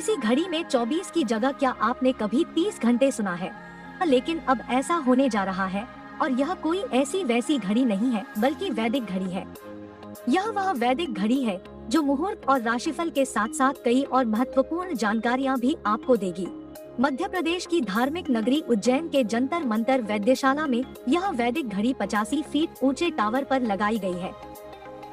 किसी घड़ी में 24 की जगह क्या आपने कभी 30 घंटे सुना है? लेकिन अब ऐसा होने जा रहा है, और यह कोई ऐसी वैसी घड़ी नहीं है बल्कि वैदिक घड़ी है। यह वह वैदिक घड़ी है जो मुहूर्त और राशिफल के साथ साथ कई और महत्वपूर्ण जानकारियाँ भी आपको देगी। मध्य प्रदेश की धार्मिक नगरी उज्जैन के जंतर मंतर वैद्यशाला में यह वैदिक घड़ी 85 फीट ऊंचे टावर पर लगाई गई है।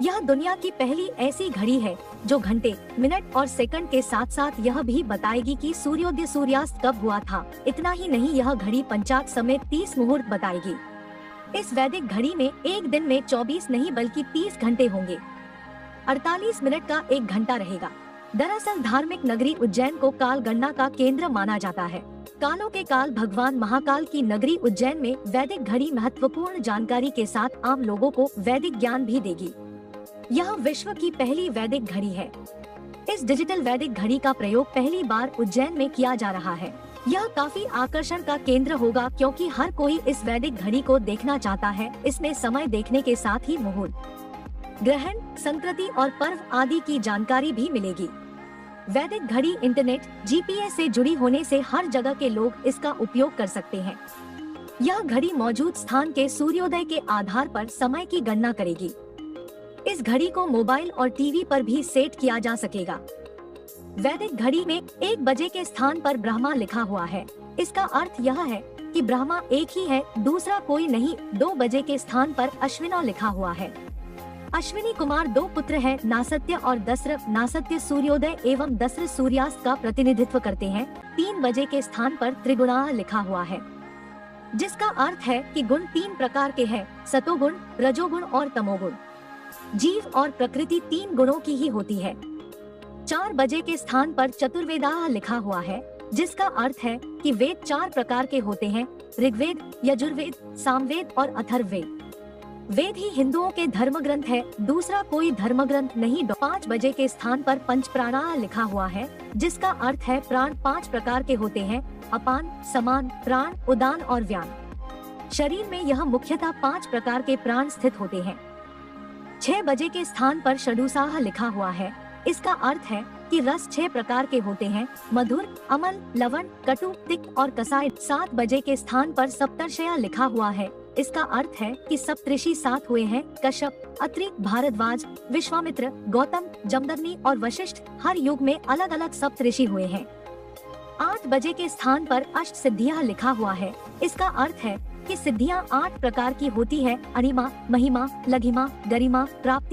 यह दुनिया की पहली ऐसी घड़ी है जो घंटे, मिनट और सेकंड के साथ साथ यह भी बताएगी कि सूर्योदय सूर्यास्त कब हुआ था। इतना ही नहीं, यह घड़ी पंचांग समेत 30 मुहूर्त बताएगी। इस वैदिक घड़ी में एक दिन में 24 नहीं बल्कि 30 घंटे होंगे। 48 मिनट का एक घंटा रहेगा। दरअसल धार्मिक नगरी उज्जैन को काल गणना का केंद्र माना जाता है। कालों के काल भगवान महाकाल की नगरी उज्जैन में वैदिक घड़ी महत्वपूर्ण जानकारी के साथ आम लोगों को वैदिक ज्ञान भी देगी। यह विश्व की पहली वैदिक घड़ी है। इस डिजिटल वैदिक घड़ी का प्रयोग पहली बार उज्जैन में किया जा रहा है। यह काफी आकर्षण का केंद्र होगा क्योंकि हर कोई इस वैदिक घड़ी को देखना चाहता है। इसमें समय देखने के साथ ही मुहूर्त, ग्रहण, संकृति और पर्व आदि की जानकारी भी मिलेगी। वैदिक घड़ी इंटरनेट, जीपीएस से जुड़ी होने से हर जगह के लोग इसका उपयोग कर सकते हैं। यह घड़ी मौजूद स्थान के सूर्योदय के आधार पर समय की गणना करेगी। इस घड़ी को मोबाइल और टीवी पर भी सेट किया जा सकेगा। वैदिक घड़ी में 1 बजे के स्थान पर ब्रह्मा लिखा हुआ है। इसका अर्थ यह है कि ब्रह्मा एक ही है, दूसरा कोई नहीं। 2 बजे के स्थान पर अश्विना लिखा हुआ है। अश्विनी कुमार 2 पुत्र हैं, नासत्य और दस्र। नासत्य सूर्योदय एवं दस्र सूर्यास्त का प्रतिनिधित्व करते हैं। 3 बजे के स्थान पर त्रिगुणा लिखा हुआ है, जिसका अर्थ है कि गुण 3 प्रकार के हैं, सतोगुण, रजोगुण और तमोगुण। जीव और प्रकृति 3 गुणों की ही होती है। 4 बजे के स्थान पर चतुर्वेदा लिखा हुआ है, जिसका अर्थ है कि वेद 4 प्रकार के होते हैं, ऋग्वेद, यजुर्वेद, सामवेद और अथर्ववेद। वेद ही हिंदुओं के धर्म ग्रंथ है, दूसरा कोई धर्म ग्रंथ नहीं। 5 बजे के स्थान पर पंच प्राणा लिखा हुआ है, जिसका अर्थ है प्राण 5 प्रकार के होते हैं, अपान, समान, प्राण, उदान और व्यान। शरीर में यह मुख्यतः 5 प्रकार के प्राण स्थित होते हैं। 6 बजे के स्थान पर षडुसाह लिखा हुआ है। इसका अर्थ है कि रस 6 प्रकार के होते हैं, मधुर, अमल, लवण, कटु, तिक्त और कसाय। 7 बजे के स्थान पर सप्तर्षया लिखा हुआ है। इसका अर्थ है कि सप्तऋषि 7 हुए हैं, कश्यप, अत्रि, भारद्वाज, विश्वामित्र, गौतम, जमदग्नि और वशिष्ठ। हर युग में अलग अलग सप्तऋषि हुए हैं। 8 बजे के स्थान पर अष्ट सिद्धियां लिखा हुआ है। इसका अर्थ है कि सिद्धियां 8 प्रकार की होती है, अणिमा, महिमा, लघिमा, गरिमा, प्राप्ति,